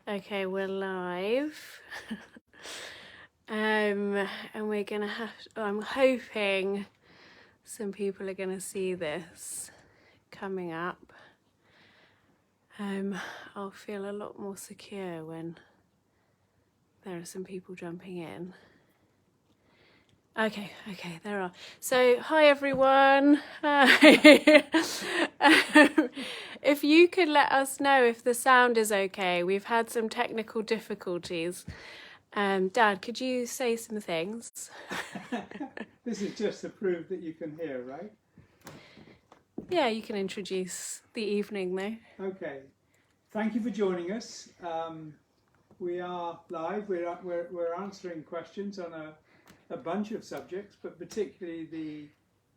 Okay, we're live. And we're gonna have, I'm hoping some people are gonna see this coming up. I'll feel a lot more secure when there are some people jumping in. Okay, there are. So, hi everyone. If you could let us know if the sound is okay. We've had some technical difficulties. Dad, could you say some things? This is just to prove that you can hear, right? Yeah, you can introduce the evening though. Okay. Thank you for joining us. We are live. We're answering questions on a bunch of subjects, but particularly the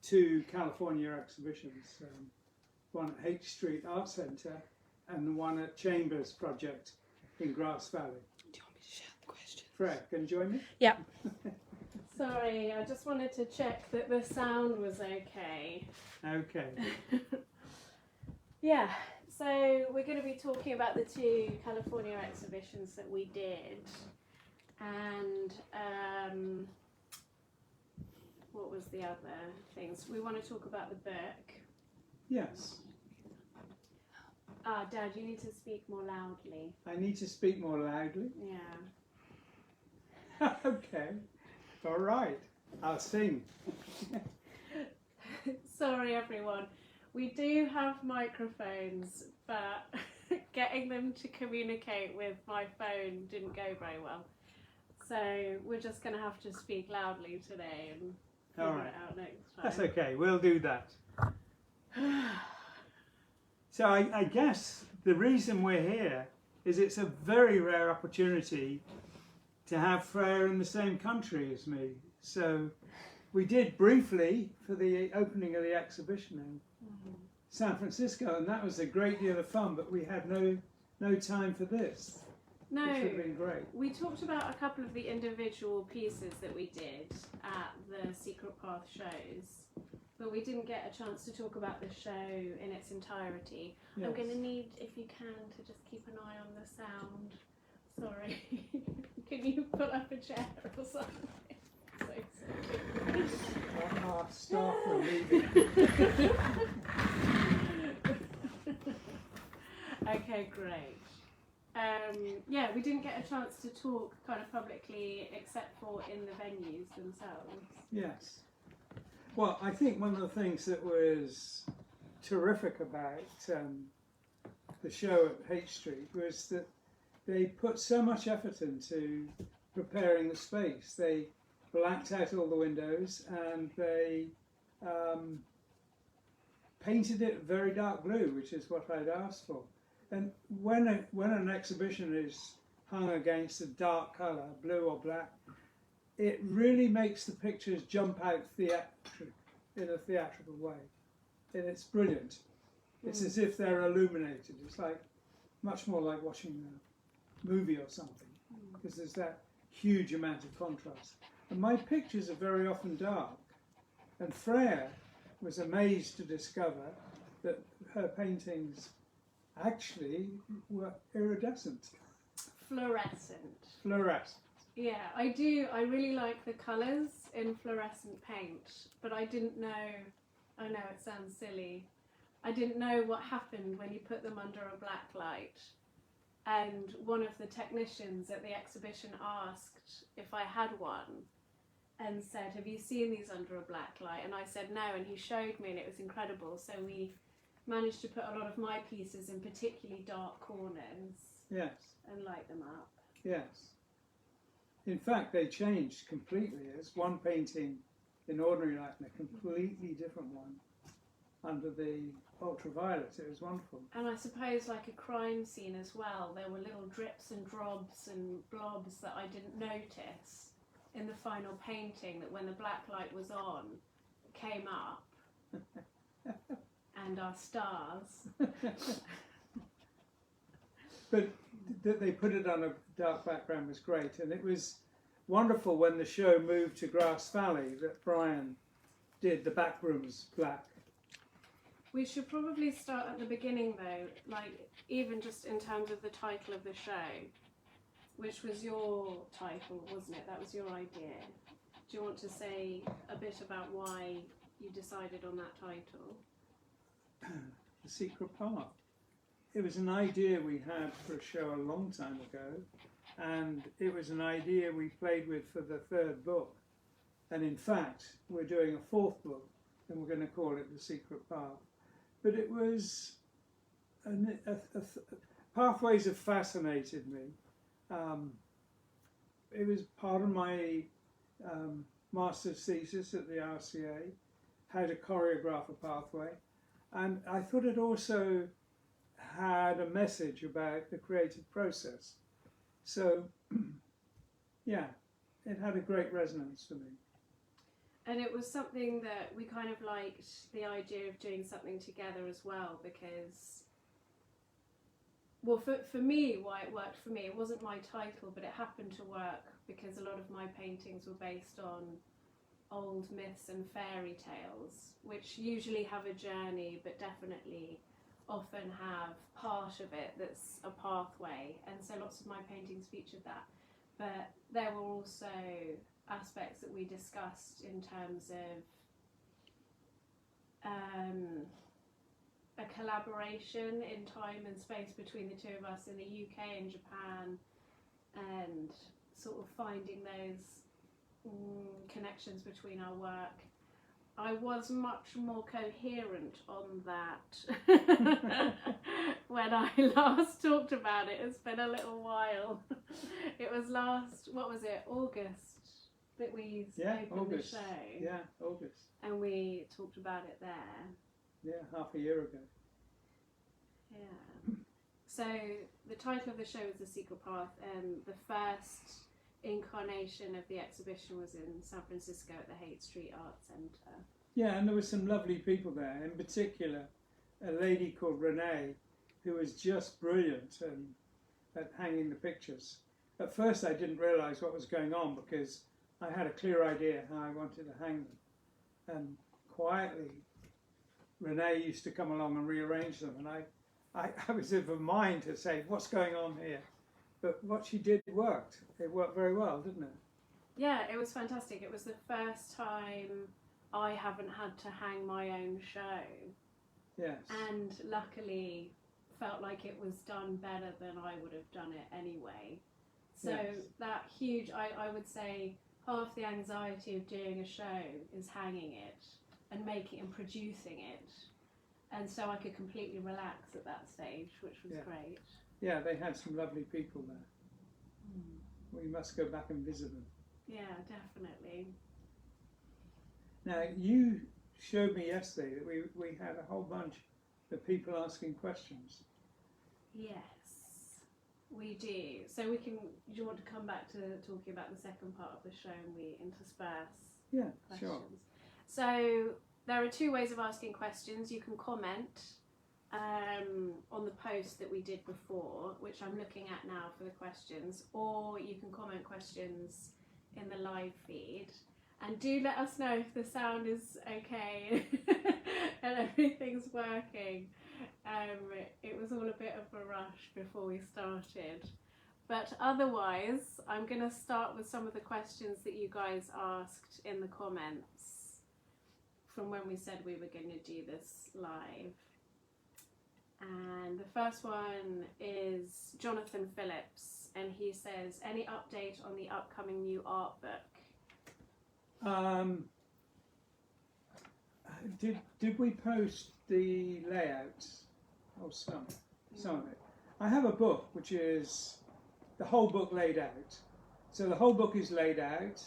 two California exhibitions, one at Haight Street Art Centre and the one at Chambers Project in Grass Valley. Do you want me to share the questions? Fred, can you join me? Yeah. Sorry, I just wanted to check that the sound was okay. Okay. Yeah, so we're going to be talking about the two California exhibitions that we did. And what was the other things? We want to talk about the book. Yes. Dad, you need to speak more loudly. I need to speak more loudly. Yeah. Okay. All right. I'll sing. Sorry, everyone. We do have microphones, but getting them to communicate with my phone didn't go very well. So we're just going to have to speak loudly today and figure it out next time. That's okay. We'll do that. So I guess the reason we're here is it's a very rare opportunity to have Freyja in the same country as me. So we did briefly for the opening of the exhibition in San Francisco, and that was a great deal of fun, but we had no time for this. No, Which would have been great. We talked about a couple of the individual pieces that we did at the Secret Path shows, but we didn't get a chance to talk about the show in its entirety. Yes. I'm going to need, if you can, to just keep an eye on the sound. Sorry. Can you put up a chair or something? Our staff are leaving. Okay, great. Yeah, we didn't get a chance to talk kind of publicly except for in the venues themselves. Yes. Well, I think one of the things that was terrific about the show at Haight Street was that they put so much effort into preparing the space. They blacked out all the windows and they painted it very dark blue, which is what I'd asked for. And when an exhibition is hung against a dark colour, blue or black, it really makes the pictures jump out in a theatrical way. And it's brilliant. It's as if they're illuminated. It's like much more like watching a movie or something, because there's that huge amount of contrast. And my pictures are very often dark. And Freyja was amazed to discover that her paintings actually were iridescent. Fluorescent. Yeah, I do. I really like the colours in fluorescent paint, but I didn't know, I know it sounds silly, I didn't know what happened when you put them under a black light. And one of the technicians at the exhibition asked if I had one and said, have you seen these under a black light? And I said no, and he showed me and it was incredible. So we managed to put a lot of my pieces in particularly dark corners. Yes. And light them up. Yes. In fact, they changed completely. There's one painting in ordinary light and a completely different one under the ultraviolet. It was wonderful. And I suppose like a crime scene as well, there were little drips and drobs and blobs that I didn't notice in the final painting, that when the black light was on, came up. And our stars. But that they put it on a dark background was great, and it was wonderful when the show moved to Grass Valley that Brian did the back rooms black. We should probably start at the beginning though, like even just in terms of the title of the show, which was your title, wasn't it? That was your idea. Do you want to say a bit about why you decided on that title? The Secret Path. It was an idea we had for a show a long time ago, and it was an idea we played with for the third book. And in fact, we're doing a fourth book, and we're going to call it The Secret Path. But it was, pathways have fascinated me. It was part of my master's thesis at the RCA, how to choreograph a pathway. And I thought it also had a message about the creative process. So, yeah, it had a great resonance for me. And it was something that we kind of liked, the idea of doing something together as well, because, well, for me, why it worked for me, it wasn't my title, but it happened to work because a lot of my paintings were based on old myths and fairy tales, which usually have a journey, but definitely often have part of it that's a pathway, and so lots of my paintings featured that. But there were also aspects that we discussed in terms of a collaboration in time and space between the two of us in the UK and Japan, and sort of finding those connections between our work. I was much more coherent on that when I last talked about it. It's been a little while. It was August that we opened August. the show. Yeah, August. And we talked about it there. Yeah, half a year ago. Yeah. So the title of the show is The Secret Path, and the first incarnation of the exhibition was in San Francisco at the Haight Street Art Centre. Yeah, and there were some lovely people there, in particular a lady called Renee, who was just brilliant at hanging the pictures. At first I didn't realise what was going on because I had a clear idea how I wanted to hang them. And quietly, Renee used to come along and rearrange them, and I was of a mind to say, what's going on here? But what she did worked. It worked very well, didn't it? Yeah, it was fantastic. It was the first time I haven't had to hang my own show. Yes. And luckily felt like it was done better than I would have done it anyway. So yes. That huge, I would say, half the anxiety of doing a show is hanging it and making and producing it. And so I could completely relax at that stage, which was great. Yeah, they had some lovely people there. We must go back and visit them. Yeah, definitely. Now, you showed me yesterday that we had a whole bunch of people asking questions. Yes, we do. So do you want to come back to talking about the second part of the show and we intersperse questions? Sure. So there are two ways of asking questions. You can comment on the post that we did before, which I'm looking at now for the questions, or you can comment questions in the live feed. And do let us know if the sound is okay and everything's working. It was all a bit of a rush before we started. But otherwise, I'm going to start with some of the questions that you guys asked in the comments from when we said we were going to do this live. And the first one is Jonathan Phillips, and he says, any update on the upcoming new art book? Did we post the layouts? Oh, some of it. I have a book which is the whole book laid out. So the whole book is laid out.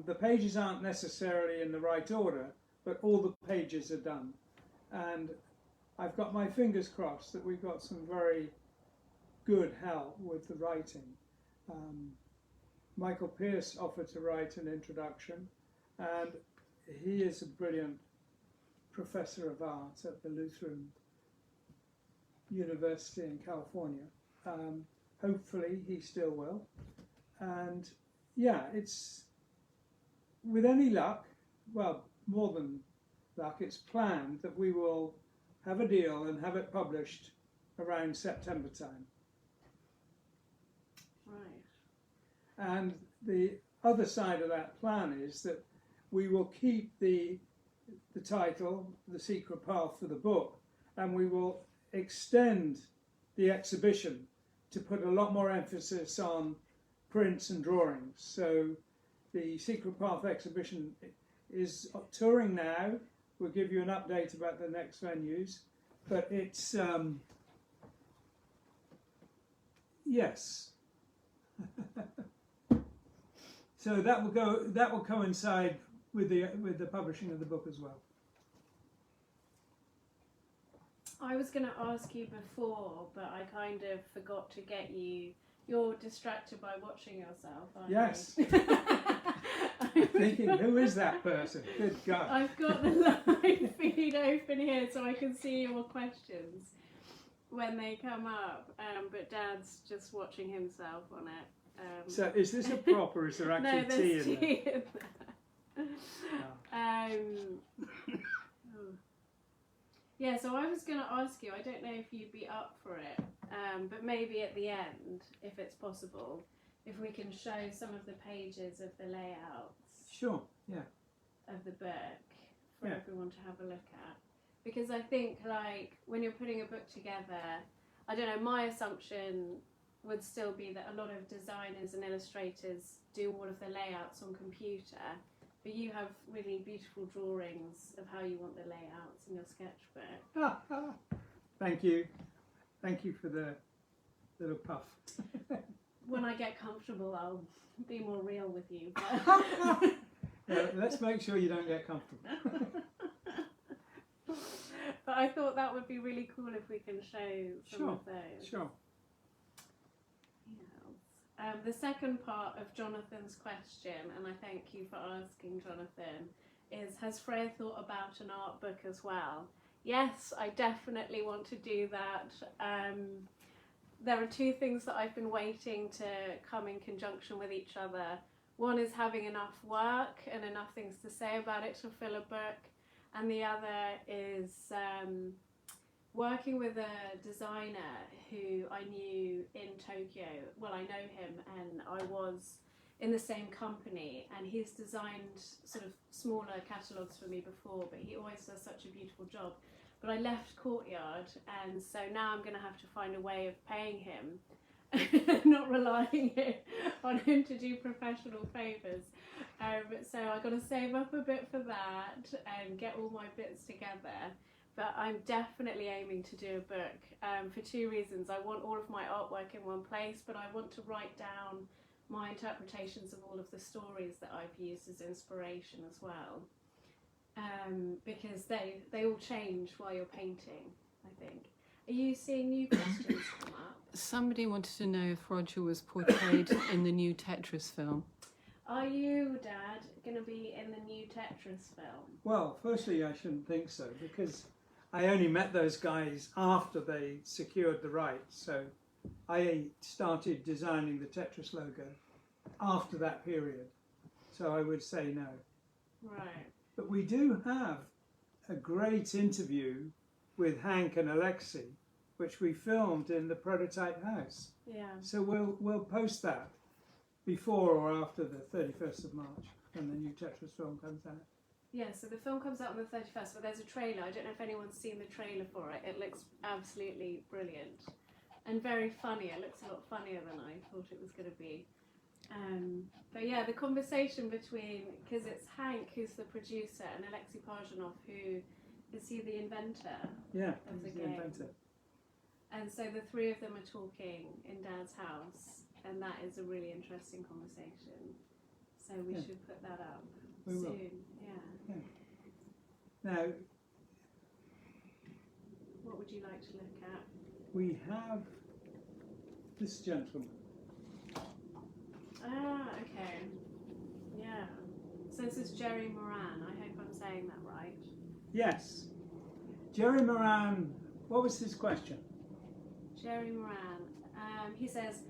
The pages aren't necessarily in the right order, but all the pages are done. And I've got my fingers crossed that we've got some very good help with the writing. Michael Pearce offered to write an introduction, and he is a brilliant professor of art at the Lutheran University in California. Hopefully he still will. And yeah, it's, with any luck, well, more than luck, it's planned that we will have a deal and have it published around September time. Right. And the other side of that plan is that we will keep the title, The Secret Path, for the book, and we will extend the exhibition to put a lot more emphasis on prints and drawings. So the Secret Path exhibition is touring now. We'll give you an update about the next venues, but it's yes. So that will coincide with the publishing of the book as well. I was going to ask you before, but I kind of forgot to get you. You're distracted by watching yourself, aren't Yes. you? I'm thinking, who is that person? Good God. I've got the live feed open here so I can see your questions when they come up, but Dad's just watching himself on it. So is this a prop or is there actually no, there's tea in tea there? in there. Yeah, so I was going to ask you, I don't know if you'd be up for it, but maybe at the end, if it's possible, if we can show some of the pages of the layouts. Sure, yeah. Of the book for Yeah. everyone to have a look at. Because I think, like, when you're putting a book together, I don't know, my assumption would still be that a lot of designers and illustrators do all of the layouts on computer, but you have really beautiful drawings of how you want the layouts in your sketchbook. Thank you. Thank you for the little puff. When I get comfortable, I'll be more real with you. Let's make sure you don't get comfortable. But I thought that would be really cool if we can show some of those. Sure. The second part of Jonathan's question, and I thank you for asking, Jonathan, is has Freyja thought about an art book as well? Yes, I definitely want to do that. There are two things that I've been waiting to come in conjunction with each other. One is having enough work and enough things to say about it to fill a book, and the other is working with a designer who I knew in Tokyo. Well, I know him and I was in the same company, and he's designed sort of smaller catalogues for me before, but he always does such a beautiful job. But I left Courtyard, and so now I'm going to have to find a way of paying him, not relying on him to do professional favours. So I've got to save up a bit for that and get all my bits together. But I'm definitely aiming to do a book for two reasons. I want all of my artwork in one place, but I want to write down my interpretations of all of the stories that I've used as inspiration as well. Because they all change while you're painting, I think. Are you seeing new questions come up? Somebody wanted to know if Roger was portrayed in the new Tetris film. Are you, Dad, going to be in the new Tetris film? Well, firstly, I shouldn't think so, because I only met those guys after they secured the rights. So I started designing the Tetris logo after that period. So I would say no. Right. But we do have a great interview with Hank and Alexei, which we filmed in the prototype house. Yeah. So we'll post that before or after the 31st of March when the new Tetris film comes out. Yeah, so the film comes out on the 31st, but there's a trailer. I don't know if anyone's seen the trailer for it. It looks absolutely brilliant and very funny. It looks a lot funnier than I thought it was going to be. But yeah, the conversation between, because it's Hank who's the producer and Alexei Parjanov who is he the inventor of the game. Inventor. And so the three of them are talking in Dad's house, and that is a really interesting conversation. So we should put that up soon. Yeah. Now, What would you like to look at? we have this gentleman. Ah, okay. Yeah. So this is Jerry Moran. I hope I'm saying that right. Yes. Jerry Moran, what was his question? Jerry Moran. He says,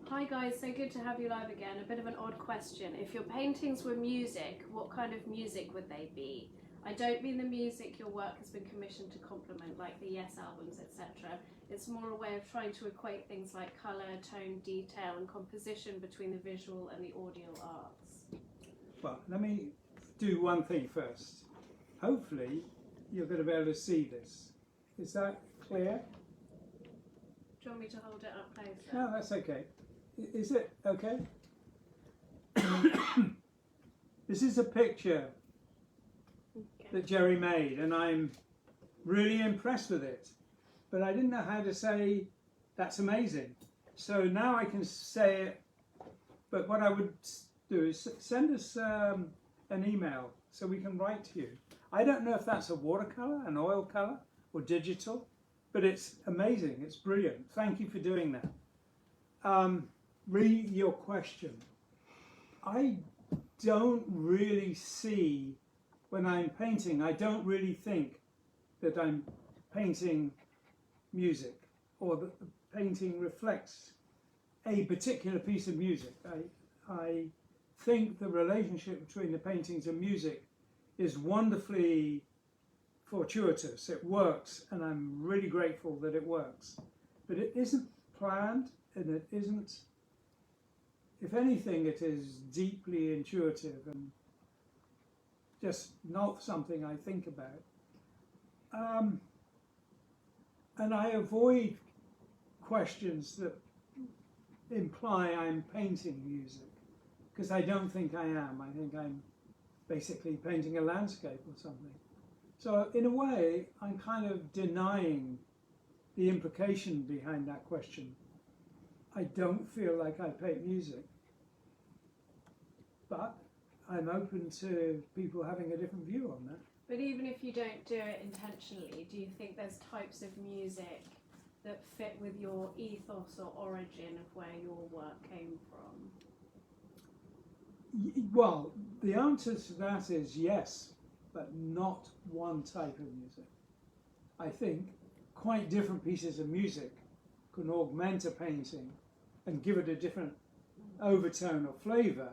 "Hi guys, so good to have you live again. A bit of an odd question. If your paintings were music, what kind of music would they be? I don't mean the music your work has been commissioned to complement, like the Yes albums, etc. It's more a way of trying to equate things like colour, tone, detail and composition between the visual and the audio arts. Well, let me do one thing first. Hopefully you're going to be able to see this. Is that clear? Do you want me to hold it up closer? No, that's okay. Is it okay? This is a picture Okay. that Jerry made, and I'm really impressed with it. But I didn't know how to say that's amazing. So now I can say it. But what I would do is send us an email so we can write to you. I don't know if that's a watercolor, an oil color, or digital, but it's amazing. It's brilliant. Thank you for doing that. Read your question. I don't really see, when I'm painting, I don't really think that I'm painting music or that the painting reflects a particular piece of music. I think the relationship between the paintings and music is wonderfully fortuitous. It works, and I'm really grateful that it works. But it isn't planned, and it isn't, if anything, it is deeply intuitive and just not something I think about. And I avoid questions that imply I'm painting music, because I don't think I am. I think I'm basically painting a landscape or something. So in a way, I'm kind of denying the implication behind that question. I don't feel like I paint music, but I'm open to people having a different view on that. But even if you don't do it intentionally, do you think there's types of music that fit with your ethos or origin of where your work came from? Well, the answer to that is yes, but not one type of music. I think quite different pieces of music can augment a painting and give it a different overtone or flavour.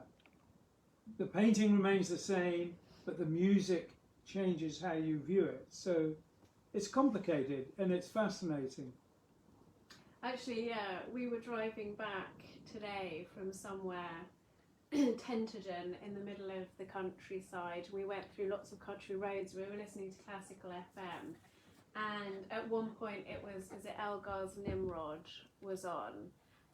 The painting remains the same, but the music changes how you view it. So it's complicated and it's fascinating. Actually, yeah, we were driving back today from somewhere, Tenterden, in the middle of the countryside. We went through lots of country roads. We were listening to classical FM, and at one point it was Elgar's Nimrod was on,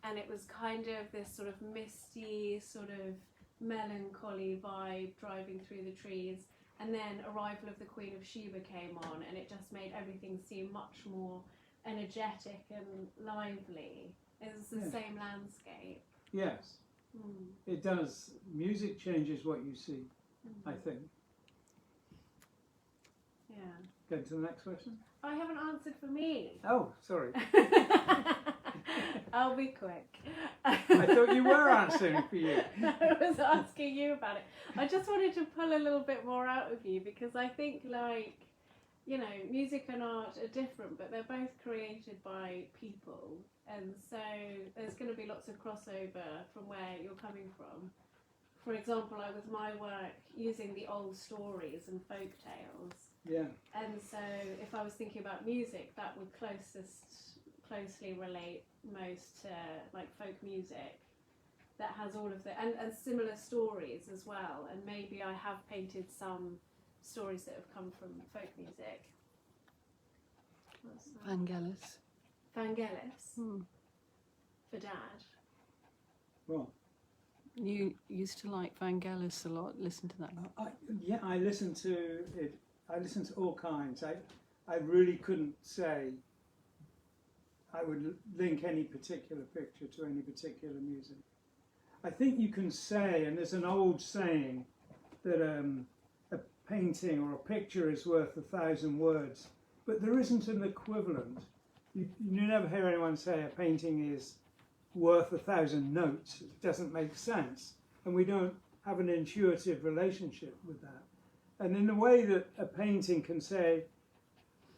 and it was kind of this sort of misty, sort of melancholy vibe driving through the trees. And then Arrival of the Queen of Sheba came on, and it just made everything seem much more energetic and lively. It was the same landscape. Yes, it does. Music changes what you see, I think. Yeah. Go to the next question. I haven't answered for me. Oh, sorry. I'll be quick. I thought you were answering for you. I was asking you about it. I just wanted to pull a little bit more out of you, because I think, like, you know, music and art are different, but they're both created by people. And so there's going to be lots of crossover from where you're coming from. For example, I with my work using the old stories and folk tales. Yeah. And so if I was thinking about music, that would closely relate most to like folk music that has all of the and similar stories as well. And maybe I have painted some stories that have come from folk music. What's that? Vangelis. Vangelis for Dad. Well, You used to like Vangelis a lot, listen to that a lot. I listen to it. I listen to all kinds. I really couldn't say I would link any particular picture to any particular music. I think you can say, and there's an old saying, that a painting or a picture is worth 1,000 words, but there isn't an equivalent. You never hear anyone say a painting is worth 1,000 notes. It doesn't make sense, and we don't have an intuitive relationship with that. And in the way that a painting can say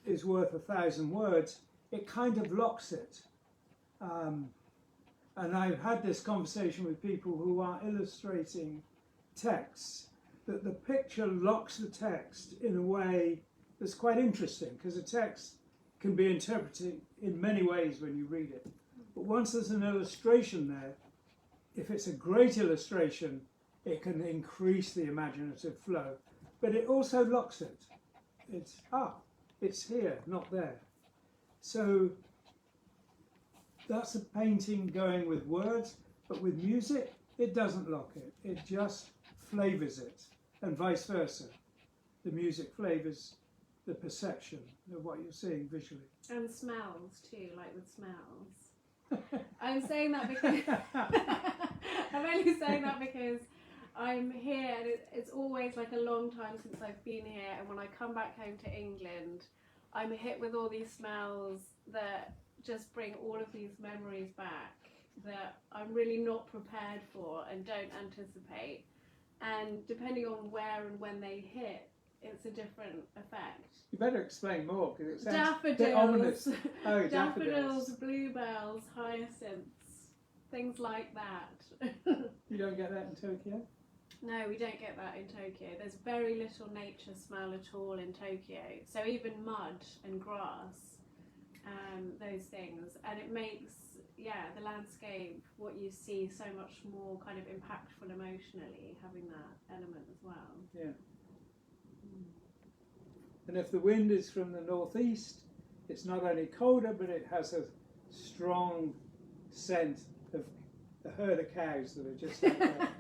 is worth 1,000 words, it kind of locks it. And I've had this conversation with people who are illustrating texts, that the picture locks the text in a way that's quite interesting, because the text can be interpreted in many ways when you read it. But once there's an illustration there, if it's a great illustration, it can increase the imaginative flow. But it also locks it. It's here, not there. So that's a painting going with words, but with music, it doesn't lock it. It just flavours it, and vice versa. The music flavours the perception of what you're seeing visually. And smells too, like with smells. I'm saying that because I'm only saying that because I'm here, and it's always like a long time since I've been here, and when I come back home to England, I'm hit with all these smells that just bring all of these memories back that I'm really not prepared for and don't anticipate. And depending on where and when they hit, it's a different effect. You better explain more, because it sounds a bit ominous. Oh, daffodils, bluebells, hyacinths, things like that. You don't get that in Tokyo? No, we don't get that in Tokyo. There's very little nature smell at all in Tokyo. So even mud and grass, those things. And it makes, the landscape, what you see, so much more kind of impactful emotionally, having that element as well. Yeah. And if the wind is from the northeast, it's not only colder, but it has a strong scent of a herd of cows that are just like that.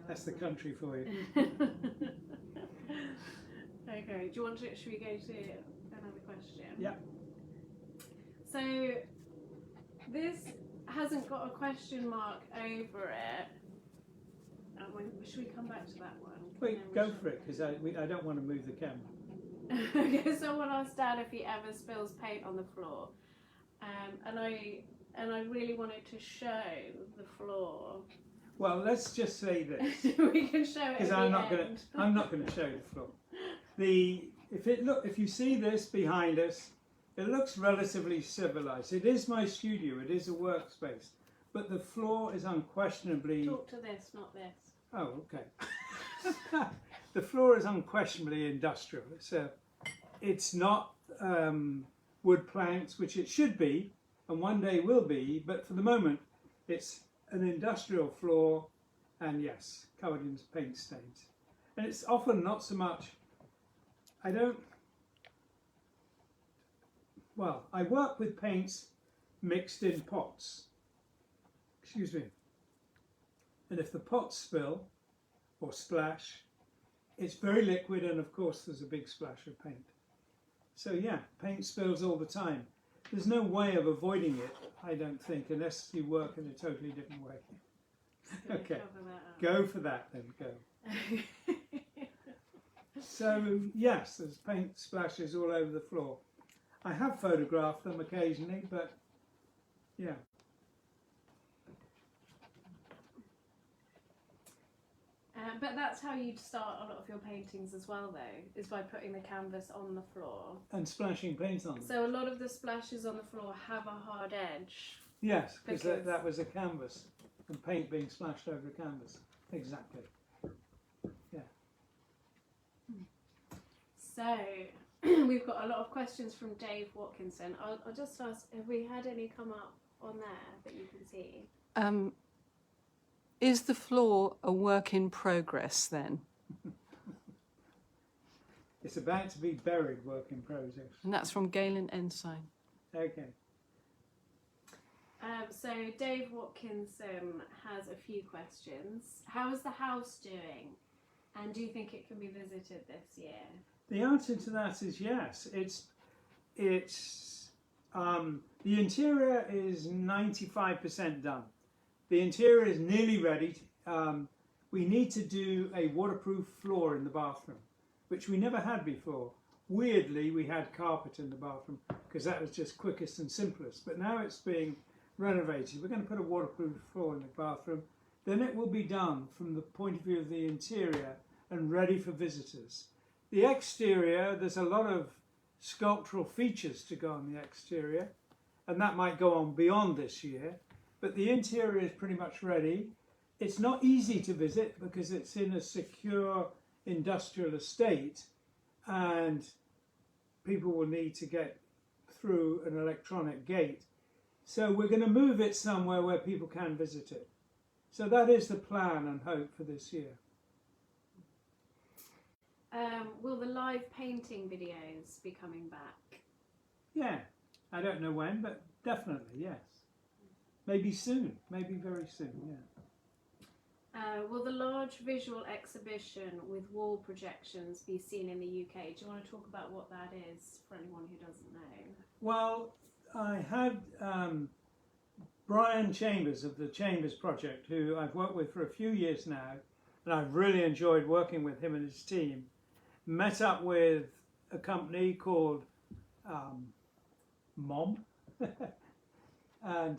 That's the country for you. Okay, do you want to, should we go to another question? Yeah. So this hasn't got a question mark over it. Should we come back to that one? Wait, go for it, because I don't want to move the camera. Okay, someone asked Dad if he ever spills paint on the floor, and I really wanted to show the floor. Well, let's just say this. We can show it. Because I'm not going to show the floor. If you see this behind us, it looks relatively civilized. It is my studio. It is a workspace, but the floor is unquestionably. Talk to this, not this. Oh, okay. The floor is unquestionably industrial. It's not wood planks, which it should be, and one day will be. But for the moment, it's an industrial floor, and yes, covered in paint stains. And it's often not so much. I work with paints mixed in pots. Excuse me. And if the pots spill or splash, it's very liquid, and of course there's a big splash of paint. So yeah, paint spills all the time. There's no way of avoiding it, I don't think, unless you work in a totally different way. Okay, go for that then, go. So yes, there's paint splashes all over the floor. I have photographed them occasionally, but yeah. But that's how you'd start a lot of your paintings as well, though, is by putting the canvas on the floor. And splashing paint on them. So a lot of the splashes on the floor have a hard edge. Yes, because that was a canvas, and paint being splashed over a canvas. Exactly. Yeah. So we've got a lot of questions from Dave Watkinson. I'll just ask, have we had any come up on there that you can see? Is the floor a work in progress then? It's about to be buried, work in progress. And that's from Galen Ensign. Okay. So Dave Watkinson has a few questions. How is the house doing? And do you think it can be visited this year? The answer to that is yes. The interior is 95% done. The interior is nearly ready. We need to do a waterproof floor in the bathroom, which we never had before. Weirdly, we had carpet in the bathroom because that was just quickest and simplest. But now it's being renovated. We're going to put a waterproof floor in the bathroom. Then it will be done from the point of view of the interior and ready for visitors. The exterior, there's a lot of sculptural features to go on the exterior, and that might go on beyond this year. But the interior is pretty much ready. it's not easy to visit because it's in a secure industrial estate, and people will need to get through an electronic gate. So we're going to move it somewhere where people can visit it. So that is the plan and hope for this year. Will the live painting videos be coming back? Yeah, I don't know when, but definitely, yes. Maybe soon, maybe very soon, yeah. Will the large visual exhibition with wall projections be seen in the UK? Do you want to talk about what that is for anyone who doesn't know? Well, I had Brian Chambers of the Chambers Project, who I've worked with for a few years now, and I've really enjoyed working with him and his team, met up with a company called MOM. And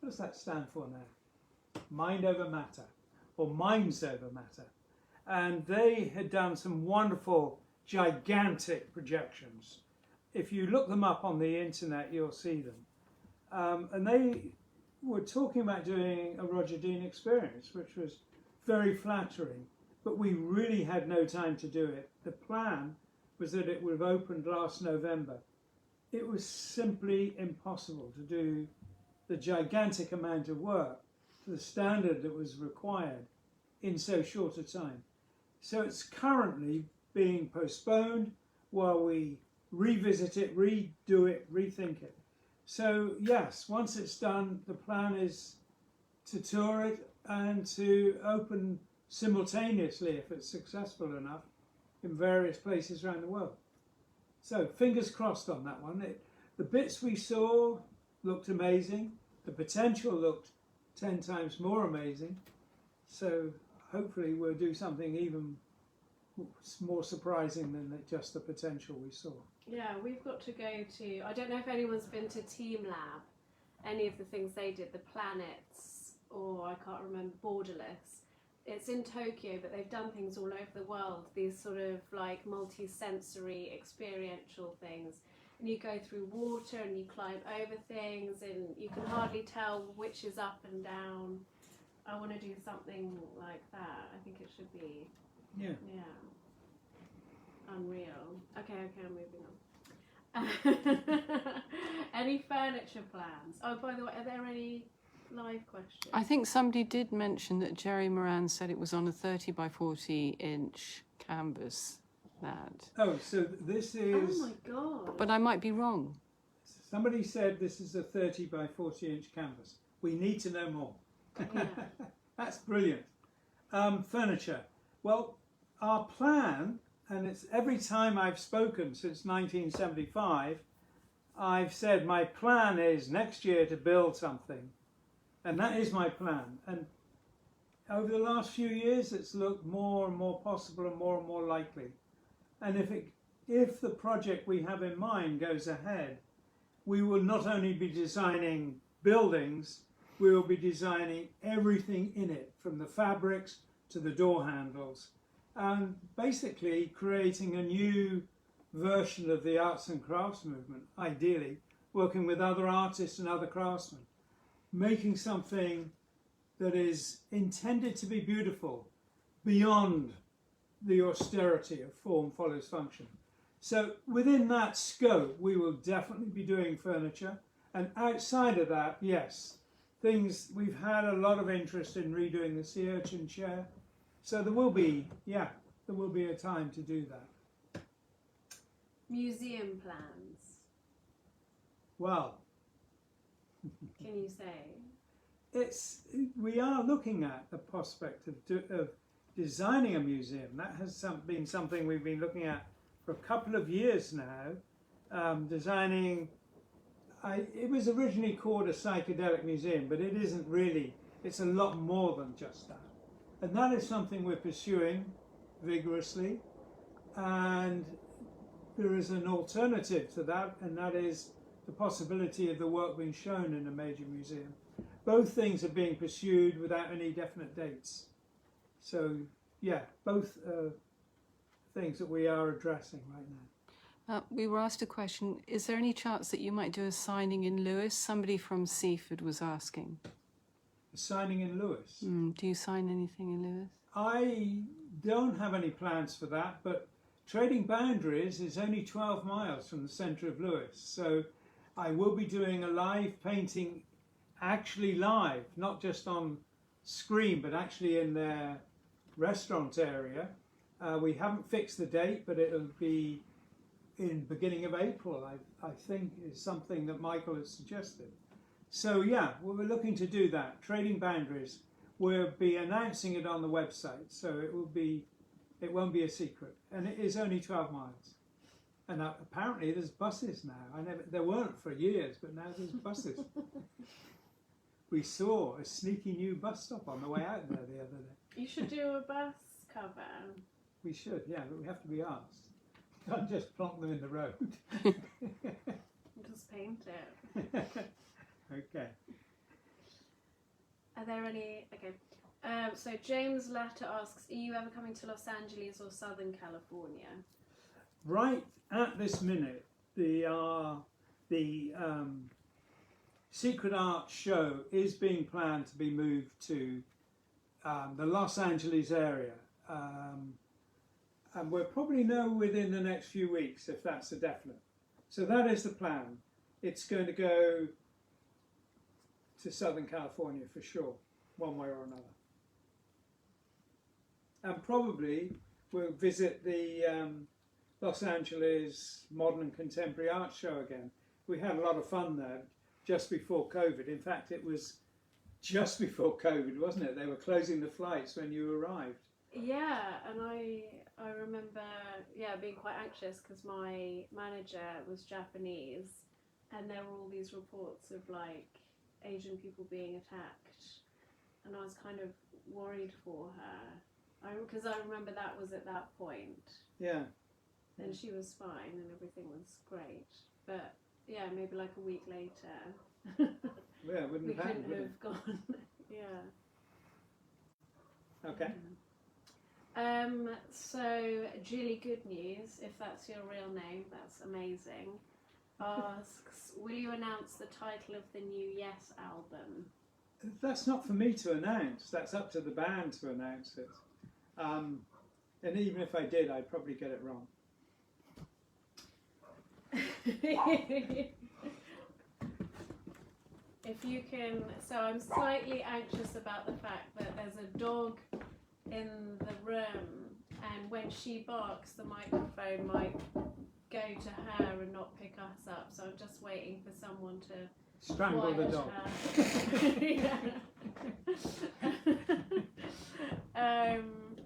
what does that stand for now? Mind Over Matter, or Minds Over Matter. And they had done some wonderful, gigantic projections. If you look them up on the internet, you'll see them. And they were talking about doing a Roger Dean experience, which was very flattering, but we really had no time to do it. The plan was that it would have opened last November. It was simply impossible to do the gigantic amount of work to the standard that was required in so short a time. So it's currently being postponed while we revisit it, redo it, rethink it. So yes, once it's done, the plan is to tour it and to open simultaneously, if it's successful enough, in various places around the world. So fingers crossed on that one. The bits we saw looked amazing. The potential looked 10 times more amazing. So hopefully we'll do something even more surprising than just the potential we saw. Yeah, we've got to go to, I don't know if anyone's been to Team Lab, any of the things they did, the planets, or I can't remember, Borderless. It's in Tokyo, but they've done things all over the world, these sort of like multi-sensory experiential things. And you go through water and you climb over things and you can hardly tell which is up and down. I want to do something like that. I think it should be, Yeah. Unreal. Okay, I'm moving on. Any furniture plans? Oh, by the way, are there any live questions? I think somebody did mention that Jerry Moran said it was on a 30 by 40 inch canvas. That. Oh, so this is... Oh my God. But I might be wrong. Somebody said this is a 30 by 40 inch canvas. We need to know more. Yeah. That's brilliant. Furniture. Well, our plan, and it's every time I've spoken since 1975, I've said my plan is next year to build something. And that is my plan. And over the last few years, it's looked more and more possible and more likely. And if the project we have in mind goes ahead, we will not only be designing buildings, we will be designing everything in it, from the fabrics to the door handles, and basically creating a new version of the arts and crafts movement, ideally, working with other artists and other craftsmen, making something that is intended to be beautiful beyond the austerity of form follows function. So within that scope, we will definitely be doing furniture. And outside of that, yes, things, we've had a lot of interest in redoing the sea urchin chair. So there will be a time to do that. Museum plans. Well, Can you say? We are looking at the prospect of designing a museum. That has been something we've been looking at for a couple of years now. Designing, it was originally called a psychedelic museum, but it isn't really. It's a lot more than just that. And that is something we're pursuing vigorously. And there is an alternative to that, and that is the possibility of the work being shown in a major museum. Both things are being pursued without any definite dates. So, yeah, both things that we are addressing right now. We were asked a question, is there any chance that you might do a signing in Lewis? Somebody from Seaford was asking. signing in Lewis. Do you sign anything in Lewis? I don't have any plans for that, but Trading Boundaries is only 12 miles from the centre of Lewis. So I will be doing a live painting, actually live, not just on screen, but actually in their restaurant area. We haven't fixed the date, but it'll be in beginning of April, I think, is something that Michael has suggested. So yeah, we're looking to do that. Trading Boundaries. We'll be announcing it on the website, so it won't be a secret, and it is only 12 miles. And apparently there's buses now. There weren't for years, but now there's buses. We saw a sneaky new bus stop on the way out there the other day. You should do a bus cover. We should, yeah, but we have to be asked. Can't just plonk them in the road. Just paint it. Okay. Are there any? Okay. So James Latter asks, are you ever coming to Los Angeles or Southern California? Right at this minute, the Secret Art show is being planned to be moved to the Los Angeles area. And we'll probably know within the next few weeks if that's a definite. So that is the plan. It's going to go to Southern California for sure, one way or another. And probably we'll visit the Los Angeles Modern and Contemporary Art Show again. We had a lot of fun there just before COVID. In fact, it was just before COVID, wasn't it? They were closing the flights when you arrived. Yeah, and I remember being quite anxious because my manager was Japanese, and there were all these reports of like Asian people being attacked, and I was kind of worried for her because I remember that was at that point. Yeah. And she was fine and everything was great, but yeah, maybe like a week later. Yeah, it wouldn't we have happened, couldn't would have gone. Yeah. Okay. So Julie Good News, if that's your real name, that's amazing, asks, will you announce the title of the new Yes album? That's not for me to announce. That's up to the band to announce it. And even if I did, I'd probably get it wrong. If you can, so I'm slightly anxious about the fact that there's a dog in the room, and when she barks, the microphone might go to her and not pick us up. So I'm just waiting for someone to Strangle the dog.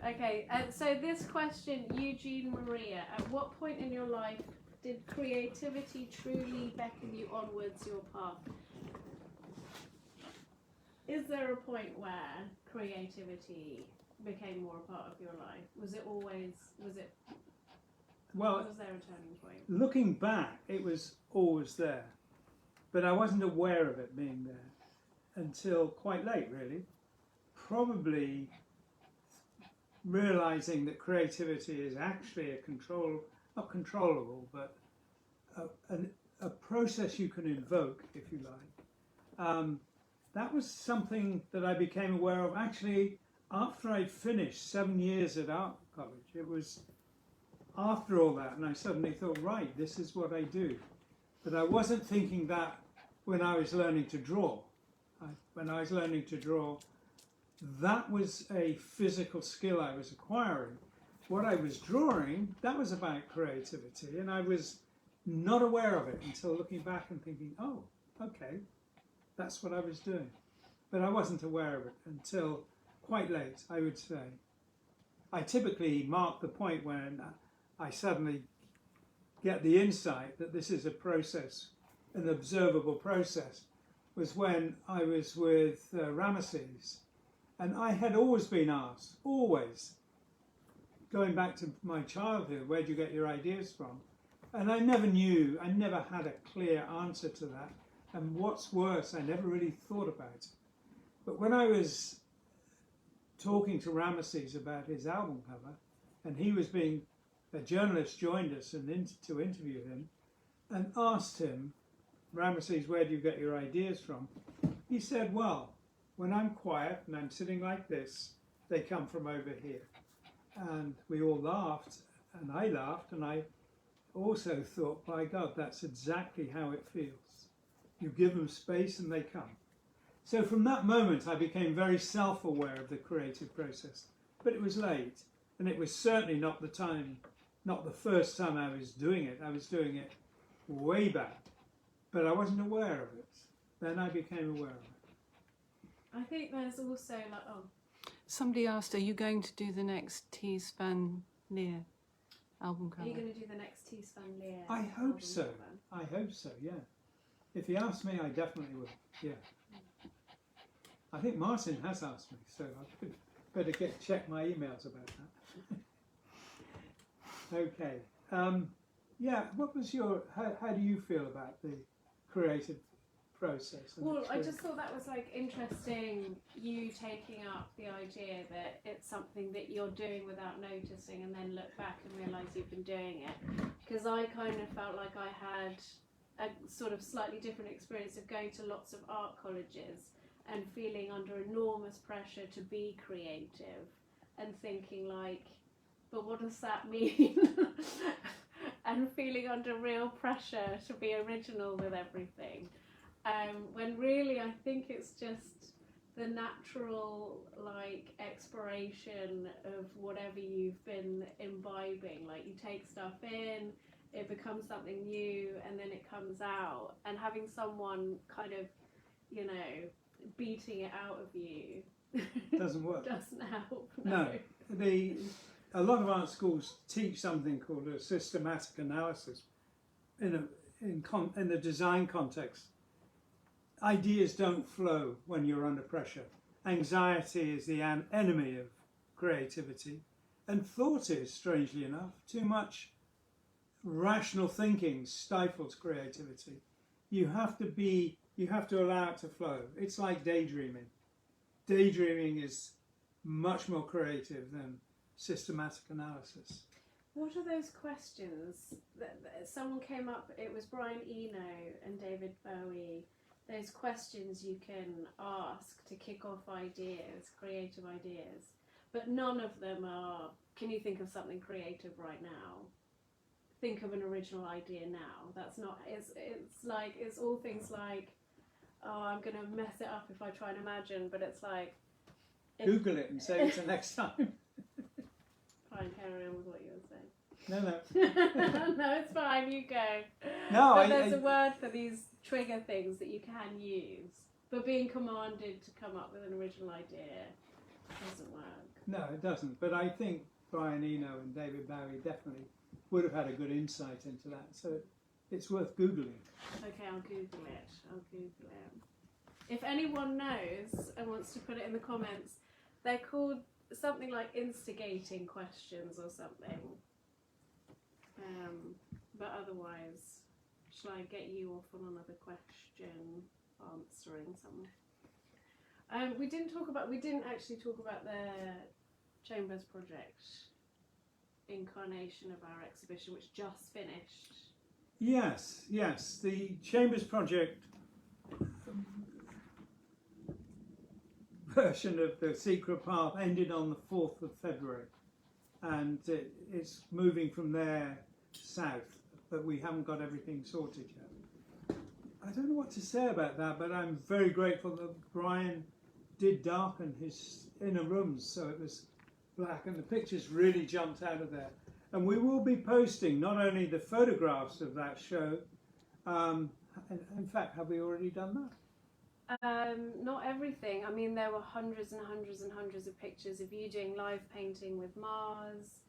Okay, so this question, Eugene Maria, at what point in your life did creativity truly beckon you onwards your path? Is there a point where creativity became more a part of your life? Was there a turning point? Looking back, it was always there, but I wasn't aware of it being there until quite late, really. Probably realizing that creativity is actually not controllable, but a process you can invoke, if you like. That was something that I became aware of actually after I'd finished 7 years at art college. It was after all that, and I suddenly thought, right, this is what I do. But I wasn't thinking that when I was learning to draw. When I was learning to draw, that was a physical skill I was acquiring. What I was drawing, that was about creativity, and I was not aware of it until looking back and thinking, oh, okay, that's what I was doing. But I wasn't aware of it until quite late, I would say. I typically mark the point when I suddenly get the insight that this is a process, an observable process, was when I was with Ramesses. And I had always been asked, always, going back to my childhood, where do you get your ideas from? And I never knew, I never had a clear answer to that. And what's worse, I never really thought about it. But when I was talking to Ramesses about his album cover, and a journalist joined us to interview him, and asked him, Ramesses, where do you get your ideas from? He said, well, when I'm quiet and I'm sitting like this, they come from over here. And we all laughed, and I laughed, and I also thought, by God, that's exactly how it feels. You give them space and they come. So from that moment, I became very self-aware of the creative process. But it was late, and it was certainly not the first time I was doing it. I was doing it way back, but I wasn't aware of it. Then I became aware of it. I think there's also like, oh, Somebody asked, are you going to do the next T. Span Lear album are cover? you going to do the next T. Span Lear? I hope album so. cover? I hope so, yeah. If he asks me, I definitely will, yeah. I think Martin has asked me, so I better check my emails about that. Okay. Yeah, what was how do you feel about the creative process? Well, I just thought that was like interesting, you taking up the idea that it's something that you're doing without noticing and then look back and realise you've been doing it. Because I kind of felt like I had a sort of slightly different experience of going to lots of art colleges and feeling under enormous pressure to be creative and thinking like, but what does that mean? And feeling under real pressure to be original with everything. When really I think it's just the natural like exploration of whatever you've been imbibing. Like you take stuff in, it becomes something new, and then it comes out. And having someone kind of, you know, beating it out of you doesn't work. Doesn't help. No. A lot of art schools teach something called a systematic analysis in the design context. Ideas don't flow when you're under pressure. Anxiety is the enemy of creativity, and thought is, strangely enough. Too much rational thinking stifles creativity. You have to allow it to flow. It's like daydreaming. Daydreaming is much more creative than systematic analysis. What are those questions that someone came up? It was Brian Eno and David Bowie. Those questions you can ask to kick off ideas, creative ideas, but none of them are, can you think of something creative right now? Think of an original idea now. That's not, it's all things like, oh, I'm going to mess it up if I try and imagine, but it's like... Google it and save it to next time. Fine, carry on with what you were saying. No. No, it's fine, you go. No, but there's a word for these trigger things that you can use, but being commanded to come up with an original idea doesn't work. No, it doesn't. But I think Brian Eno and David Bowie definitely would have had a good insight into that. So it's worth Googling. Okay, I'll Google it. If anyone knows and wants to put it in the comments, they're called something like instigating questions or something. But otherwise, shall I get you off on another question answering something? We didn't actually talk about the Chambers project incarnation of our exhibition, which just finished. Yes. The Chambers project version of the Secret Path ended on the 4th of February, and it's moving from there south, but we haven't got everything sorted yet. I don't know what to say about that, but I'm very grateful that Brian did darken his inner rooms so it was black, and the pictures really jumped out of there. And we will be posting not only the photographs of that show, in fact, have we already done that? Not everything. I mean, there were hundreds and hundreds and hundreds of pictures of you doing live painting with Mars,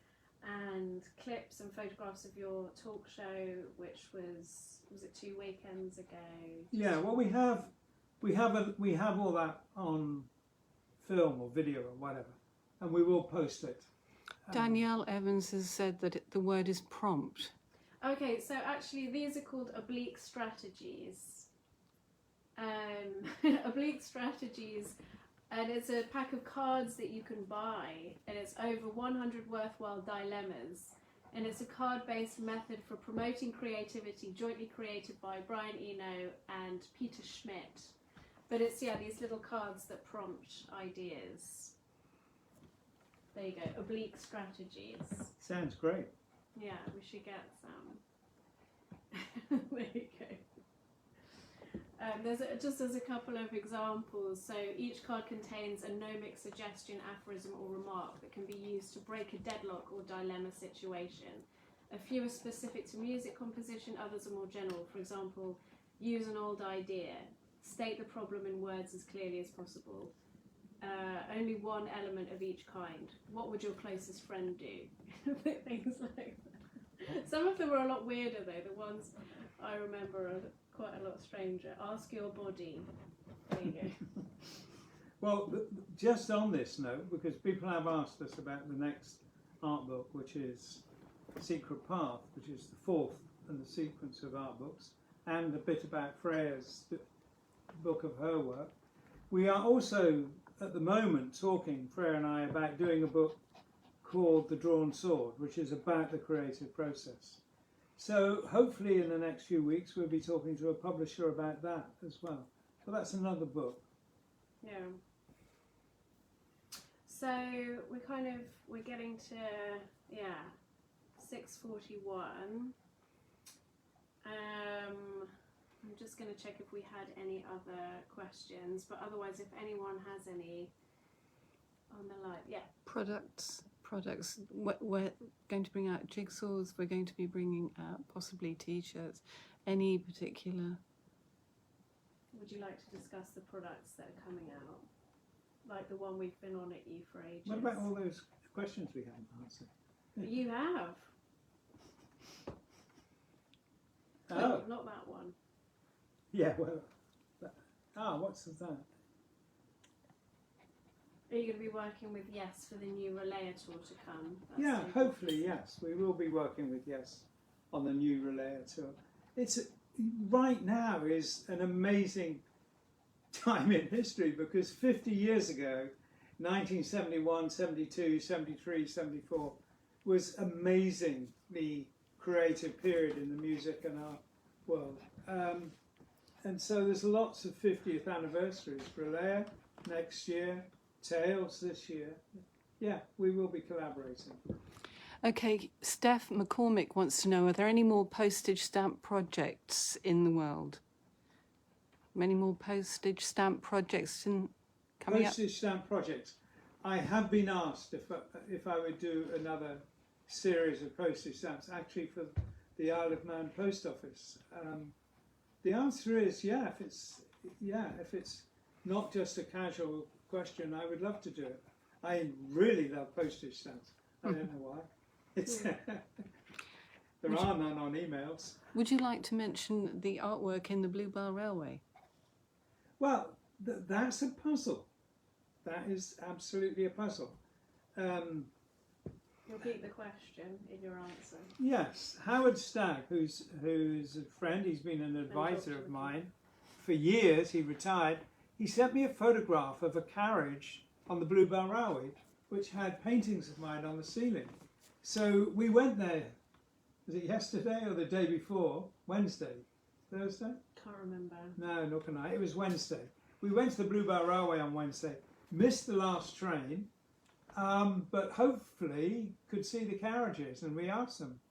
and clips and photographs of your talk show, which was it 2 weekends ago? Yeah, well, we have all that on film or video or whatever, and we will post it. Danielle Evans has said that the word is prompt. Okay, so actually these are called oblique strategies. Oblique strategies, and it's a pack of cards that you can buy, and it's over 100 worthwhile dilemmas, and it's a card-based method for promoting creativity, jointly created by Brian Eno and Peter Schmidt. But it's, yeah, these little cards that prompt ideas. There you go, oblique strategies. Sounds great. Yeah, we should get some. There you go. Just as a couple of examples, so each card contains a gnomic suggestion, aphorism or remark that can be used to break a deadlock or dilemma situation. A few are specific to music composition, others are more general. For example, use an old idea, state the problem in words as clearly as possible. Only one element of each kind. What would your closest friend do? Things like that. Some of them are a lot weirder though. The ones I remember are quite a lot stranger. Ask your body. There you go. Well, just on this note, because people have asked us about the next art book, which is Secret Path, which is the fourth in the sequence of art books, and a bit about Freyja's book of her work. We are also, at the moment, talking, Freyja and I, about doing a book called The Drawn Sword, which is about the creative process. So hopefully in the next few weeks we'll be talking to a publisher about that as well. So that's another book. Yeah. So we're getting to, 6:41. I'm just going to check if we had any other questions, but otherwise if anyone has any on the live, yeah. Products. We're going to bring out jigsaws. We're going to be bringing out possibly T-shirts. Any particular? Would you like to discuss the products that are coming out? Like the one we've been on at you for ages. What about all those questions we haven't answered? You have. Oh, Not that one. yeah, well, what's that? Are you going to be working with Yes for the new Relayer tour to come? Yeah, hopefully, yes. We will be working with Yes on the new Relayer tour. It's right now is an amazing time in history because 50 years ago, 1971, 72, 73, 74, was amazingly creative period in the music and art world. And so there's lots of 50th anniversaries. Relayer next year, Tales this year. Yeah, we will be collaborating. Okay, Steph McCormick wants to know, are there any more postage stamp projects in the world? Many more postage stamp projects coming up? Postage stamp projects. I have been asked if I would do another series of postage stamps, actually for the Isle of Man Post Office. The answer is yeah. If it's not just a casual question, I would love to do it. I really love postage stamps. I don't know why. It's there are none on emails. Would you like to mention the artwork in the Bluebell Railway? Well, that's a puzzle. That is absolutely a puzzle. Repeat the question in your answer. Yes, Howard Stagg, who's a friend, he's been an advisor of mine for years, he retired, he sent me a photograph of a carriage on the Bluebell Railway which had paintings of mine on the ceiling. So we went there, was it yesterday or the day before? Wednesday? Thursday? Can't remember. No, nor can I. It was Wednesday. We went to the Bluebell Railway on Wednesday, missed the last train, but hopefully could see the carriages, and we asked them,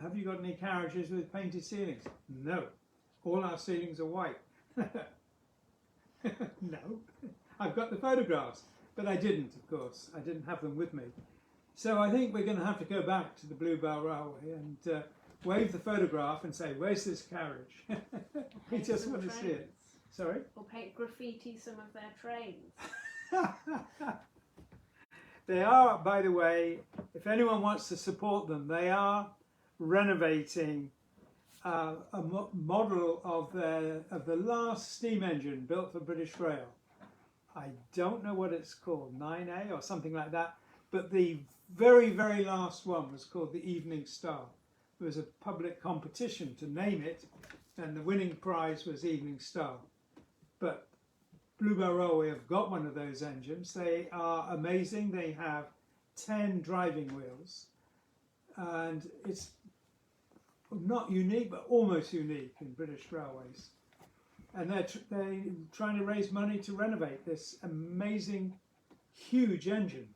have you got any carriages with painted ceilings? No, all our ceilings are white. No, I've got the photographs, but I didn't, of course. I didn't have them with me. So I think we're going to have to go back to the Bluebell Railway and wave the photograph and say, where's this carriage? We just want to see it. Sorry? Or paint graffiti some of their trains. They are, by the way, if anyone wants to support them, they are renovating a model of the last steam engine built for British Rail. I don't know what it's called, 9A or something like that, but the very, very last one was called the Evening Star. There was a public competition to name it, and the winning prize was Evening Star. But Bluebell Railway have got one of those engines. They are amazing. They have 10 driving wheels, and it's not unique, but almost unique in British Railways. and they're trying to raise money to renovate this amazing, huge engine.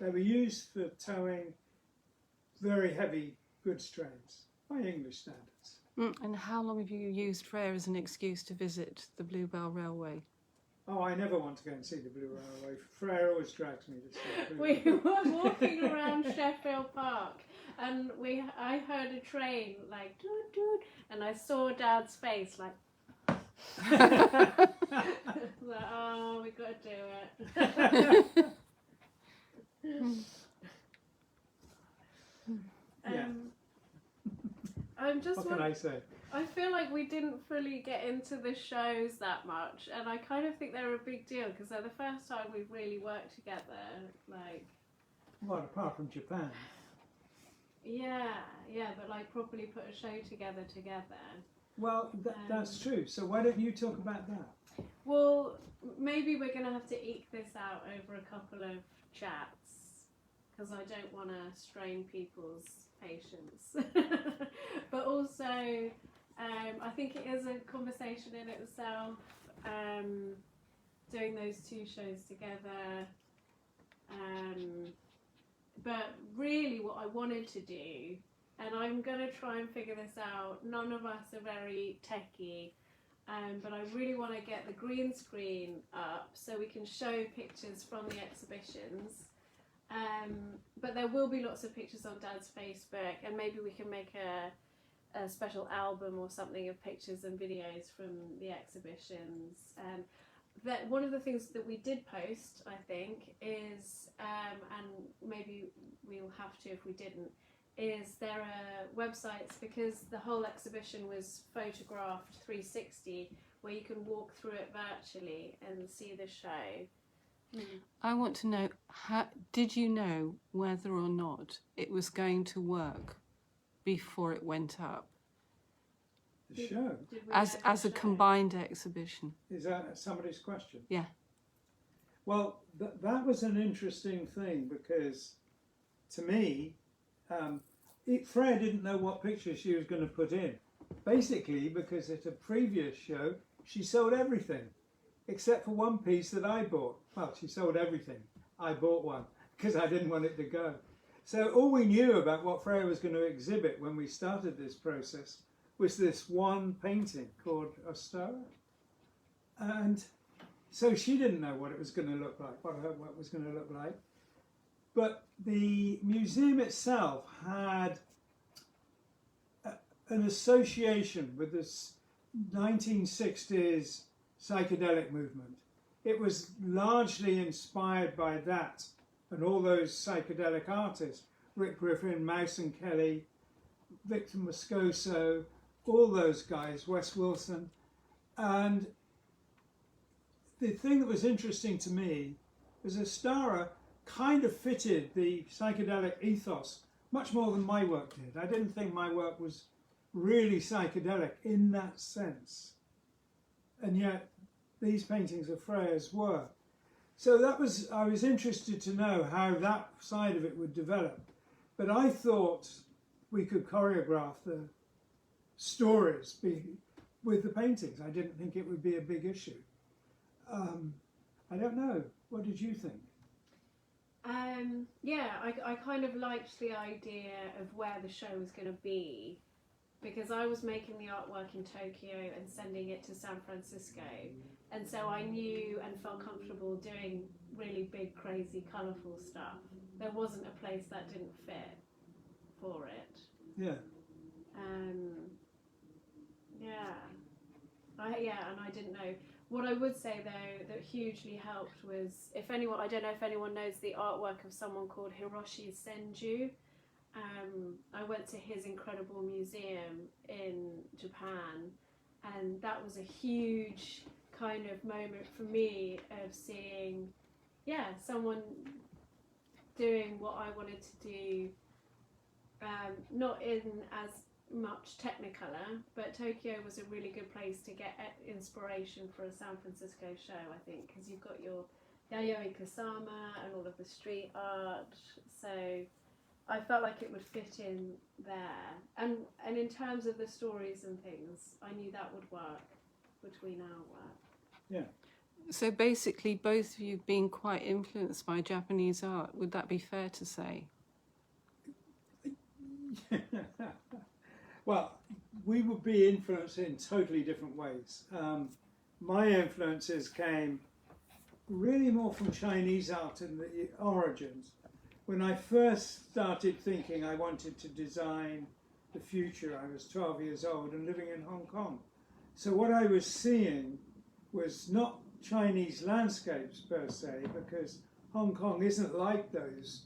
They were used for towing very heavy goods trains by English standards. And how long have you used Freyja as an excuse to visit the Bluebell Railway? Oh, I never want to go and see the Blue Railway. Freyja always drags me to see the Blue We Railway. were walking around Sheffield Park, and I heard a train like doot doot, and I saw Dad's face like. Like, oh, we got to do it. Yeah. I'm just. What can I say? I feel like we didn't fully get into the shows that much, and I kind of think they're a big deal because they're the first time we've really worked together. Like, Well, apart from Japan. yeah, but like properly put a show together. Well, that's true. So why don't you talk about that? Well, maybe we're going to have to eke this out over a couple of chats because I don't want to strain people's patience. But also, I think it is a conversation in itself, doing those two shows together. But really what I wanted to do, and I'm going to try and figure this out, none of us are very techie, but I really want to get the green screen up so we can show pictures from the exhibitions. But there will be lots of pictures on Dad's Facebook, and maybe we can make a special album or something of pictures and videos from the exhibitions. That one of the things that we did post, I think, is, and maybe we'll have to if we didn't, is there are websites, because the whole exhibition was photographed 360, where you can walk through it virtually and see the show. I want to know, did you know whether or not it was going to work before it went up The show? Did we as know a the show? combined exhibition? Is that somebody's question? Yeah. Well, that was an interesting thing because, to me, Freyja didn't know what picture she was going to put in. Basically, because at a previous show, she sold everything, except for one piece that I bought. Well, she sold everything. I bought one because I didn't want it to go. So all we knew about what Freyja was going to exhibit when we started this process was this one painting called Ostara. And so she didn't know what it was going to look like, what it was going to look like. But the museum itself had an association with this 1960s psychedelic movement. It was largely inspired by that and all those psychedelic artists, Rick Griffin, Mouse and Kelly, Victor Moscoso, all those guys, Wes Wilson. And the thing that was interesting to me was Ostara kind of fitted the psychedelic ethos much more than my work did. I didn't think my work was really psychedelic in that sense. And yet these paintings of Freyja's were. So I was interested to know how that side of it would develop. But I thought we could choreograph the stories with the paintings. I didn't think it would be a big issue. I don't know. What did you think? I kind of liked the idea of where the show was going to be, because I was making the artwork in Tokyo and sending it to San Francisco, and so I knew and felt comfortable doing really big, crazy, colourful stuff. There wasn't a place that didn't fit for it. Yeah. And I didn't know. What I would say though that hugely helped was, I don't know if anyone knows the artwork of someone called Hiroshi Senju. I went to his incredible museum in Japan, and that was a huge kind of moment for me of seeing, someone doing what I wanted to do, not in as much Technicolor, but Tokyo was a really good place to get inspiration for a San Francisco show, I think, because you've got your Yayoi Kusama and all of the street art. So I felt like it would fit in there. And in terms of the stories and things, I knew that would work between our work. Yeah. So basically, both of you being quite influenced by Japanese art, would that be fair to say? Well, we would be influenced in totally different ways. My influences came really more from Chinese art in the origins. When I first started thinking I wanted to design the future, I was 12 years old and living in Hong Kong. So what I was seeing was not Chinese landscapes per se, because Hong Kong isn't like those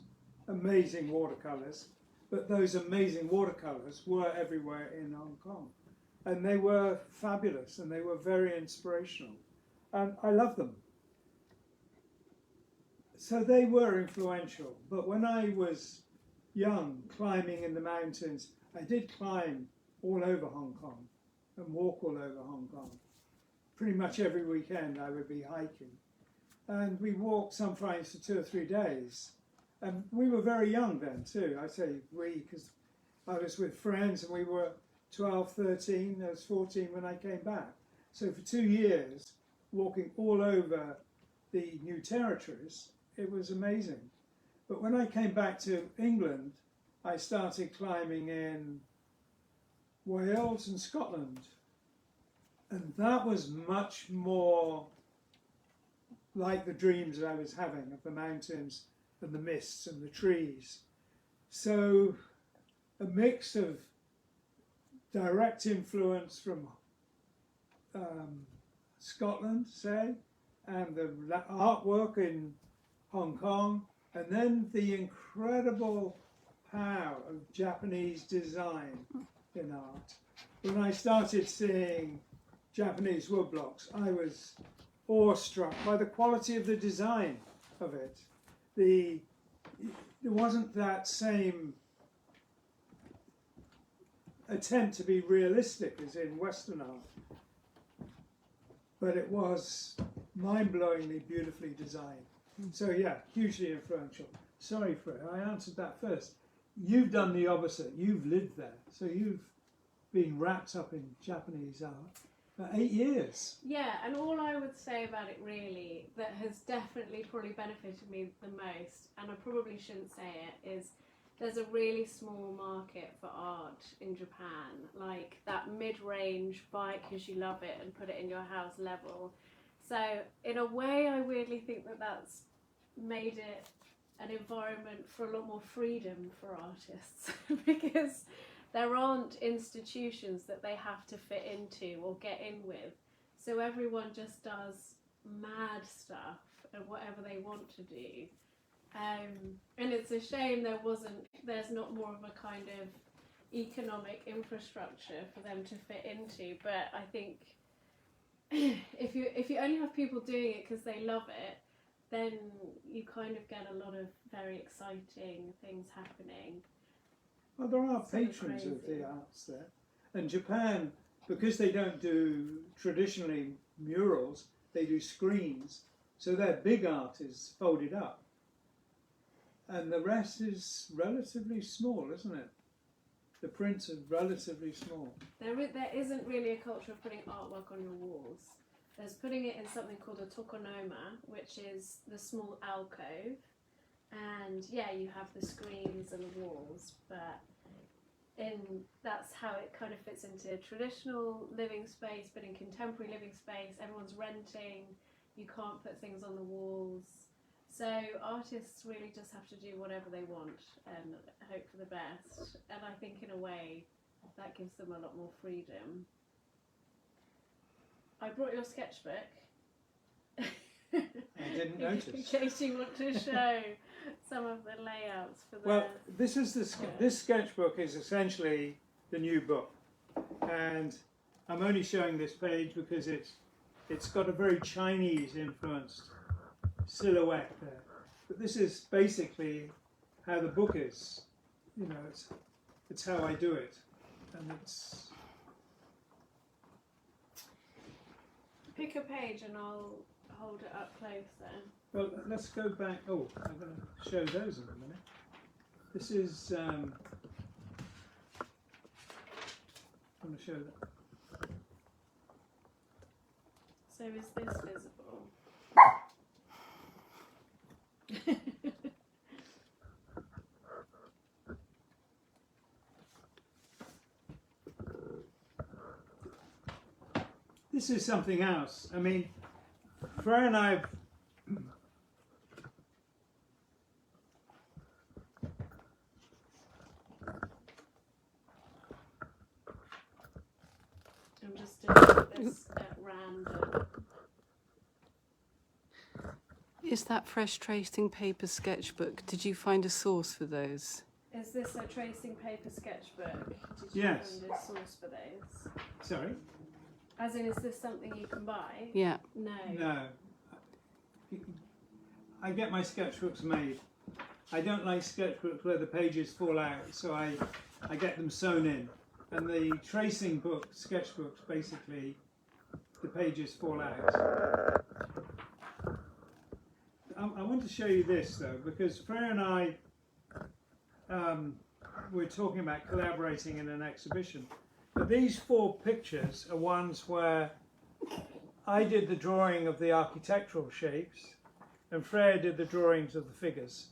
amazing watercolours, but those amazing watercolours were everywhere in Hong Kong. And they were fabulous and they were very inspirational. And I love them. So they were influential. But when I was young, climbing in the mountains, I did climb all over Hong Kong and walk all over Hong Kong. Pretty much every weekend I would be hiking. And we walked sometimes for 2 or 3 days. And we were very young then too. I say we because I was with friends and we were 12, 13, I was 14 when I came back. So for 2 years, walking all over the new territories, it was amazing. But when I came back to England, I started climbing in Wales and Scotland. And that was much more like the dreams that I was having of the mountains and the mists and the trees. So a mix of direct influence from Scotland, say, and the artwork in Hong Kong, and then the incredible power of Japanese design in art. When I started seeing Japanese woodblocks, I was awestruck by the quality of the design of it. There wasn't that same attempt to be realistic as in Western art, but it was mind-blowingly beautifully designed. So yeah, hugely influential. Sorry, Fred, I answered that first. You've done the opposite. You've lived there, so you've been wrapped up in Japanese art for 8 years. Yeah, and all I would say about it really that has definitely probably benefited me the most, and I probably shouldn't say it, is there's a really small market for art in Japan, like that mid-range buy it because you love it and put it in your house level. So in a way, I weirdly think that that's made it an environment for a lot more freedom for artists because there aren't institutions that they have to fit into or get in with. So everyone just does mad stuff and whatever they want to do. And it's a shame there's not more of a kind of economic infrastructure for them to fit into. But I think if you only have people doing it because they love it, then you kind of get a lot of very exciting things happening. Well, there are So patrons of crazy. the arts there. And Japan, because they don't do traditionally murals, they do screens. So their big art is folded up. And the rest is relatively small, isn't it? The prints are relatively small. There isn't really a culture of putting artwork on your walls. There's putting it in something called a tokonoma, which is the small alcove. And yeah, you have the screens and the walls, but that's how it kind of fits into traditional living space, but in contemporary living space, everyone's renting, you can't put things on the walls. So artists really just have to do whatever they want and hope for the best. And I think in a way that gives them a lot more freedom. I brought your sketchbook. I didn't notice. In case you want to show some of the layouts for the... Well, this sketchbook is essentially the new book. And I'm only showing this page because it's got a very Chinese influenced silhouette there. But this is basically how the book is. You know, it's how I do it. And it's... Pick a page and I'll hold it up close then. Well, let's go back. Oh, I'm going to show those in a minute. This is. I'm going to show that. So is this visible? This is something else. I mean, Freyja and I. I'm just doing this at random. Is that fresh tracing paper sketchbook? Did you find a source for those? Is this a tracing paper sketchbook? Did you Yes. find a source for those? Sorry? As in, is this something you can buy? Yeah. No. No. I get my sketchbooks made. I don't like sketchbooks where the pages fall out, so I get them sewn in. And the tracing book, sketchbooks, basically, the pages fall out. I want to show you this, though, because Freyja and I we're talking about collaborating in an exhibition. But these 4 pictures are ones where I did the drawing of the architectural shapes and Freyja did the drawings of the figures.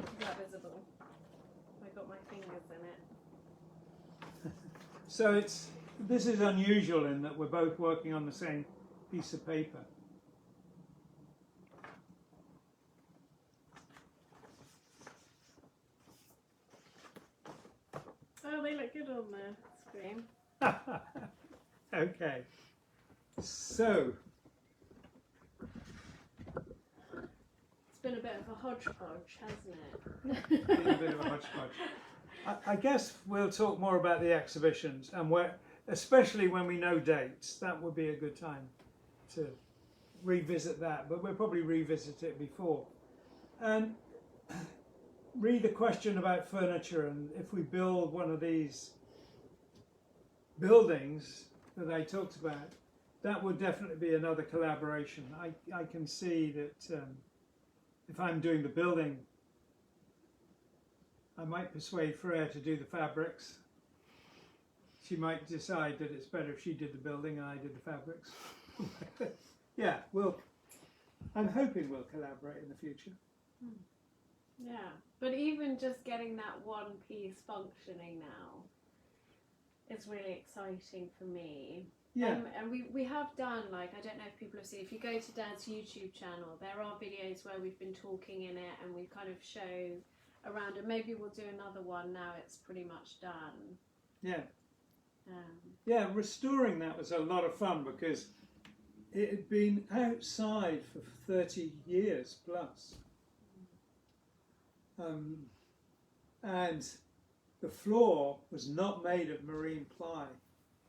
Is that visible? I got my fingers in it. So this is unusual in that we're both working on the same piece of paper. Oh, they look good on the screen. Okay. So It's been a bit of a hodgepodge, hasn't it? been a bit of a hodgepodge. I guess we'll talk more about the exhibitions and where, especially when we know dates. That would be a good time to revisit that, but we'll probably revisit it before. And read the question about furniture, and if we build one of these buildings that I talked about, that would definitely be another collaboration. I can see that if I'm doing the building, I might persuade Freyja to do the fabrics. She might decide that it's better if she did the building and I did the fabrics. Yeah, I'm hoping we'll collaborate in the future. Yeah, but even just getting that one piece functioning now is really exciting for me. Yeah. And we have done, like, I don't know if people have seen, if you go to Dad's YouTube channel, there are videos where we've been talking in it and we kind of show around, and maybe we'll do another one now it's pretty much done. Yeah. Yeah, restoring that was a lot of fun because it had been outside for 30 years plus. And the floor was not made of marine ply.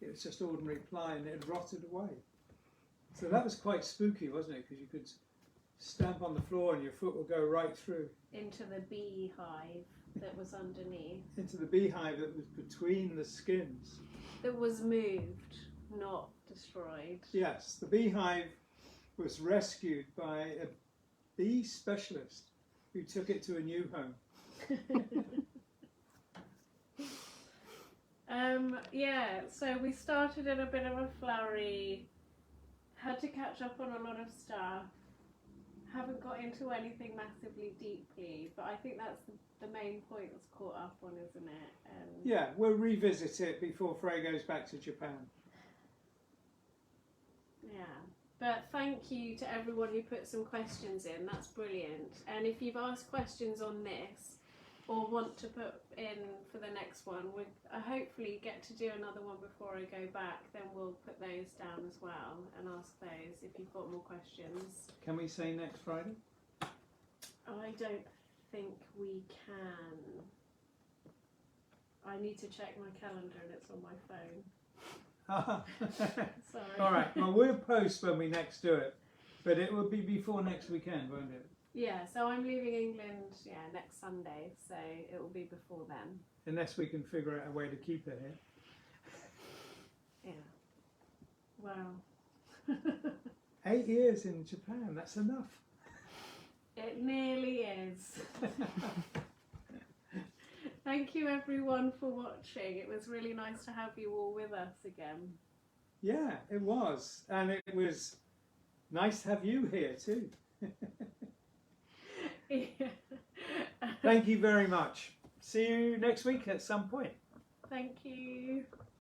It was just ordinary ply and it had rotted away. So that was quite spooky, wasn't it? Because you could stamp on the floor and your foot would go right through. Into the beehive that was underneath. Into the beehive that was between the skins. That was moved, not destroyed. Yes, the beehive was rescued by a bee specialist who took it to a new home. Yeah, so we started in a bit of a flurry, had to catch up on a lot of stuff, haven't got into anything massively deeply, but I think that's the main point that's caught up on, isn't it? Yeah, we'll revisit it before Freyja goes back to Japan. Yeah, but thank you to everyone who put some questions in, that's brilliant. And if you've asked questions on this, or want to put in for the next one, I hopefully get to do another one before I go back, then we'll put those down as well and ask those if you've got more questions. Can we say next Friday? I don't think we can. I need to check my calendar and it's on my phone. Sorry. All right, well, we'll post when we next do it, but it will be before next weekend, won't it? Yeah, so I'm leaving England, next Sunday, so it will be before then. Unless we can figure out a way to keep it here. Yeah. Wow. 8 years in Japan, that's enough. It nearly is. Thank you everyone for watching. It was really nice to have you all with us again. Yeah, it was. And it was nice to have you here too. Thank you very much. See you next week at some point. Thank you.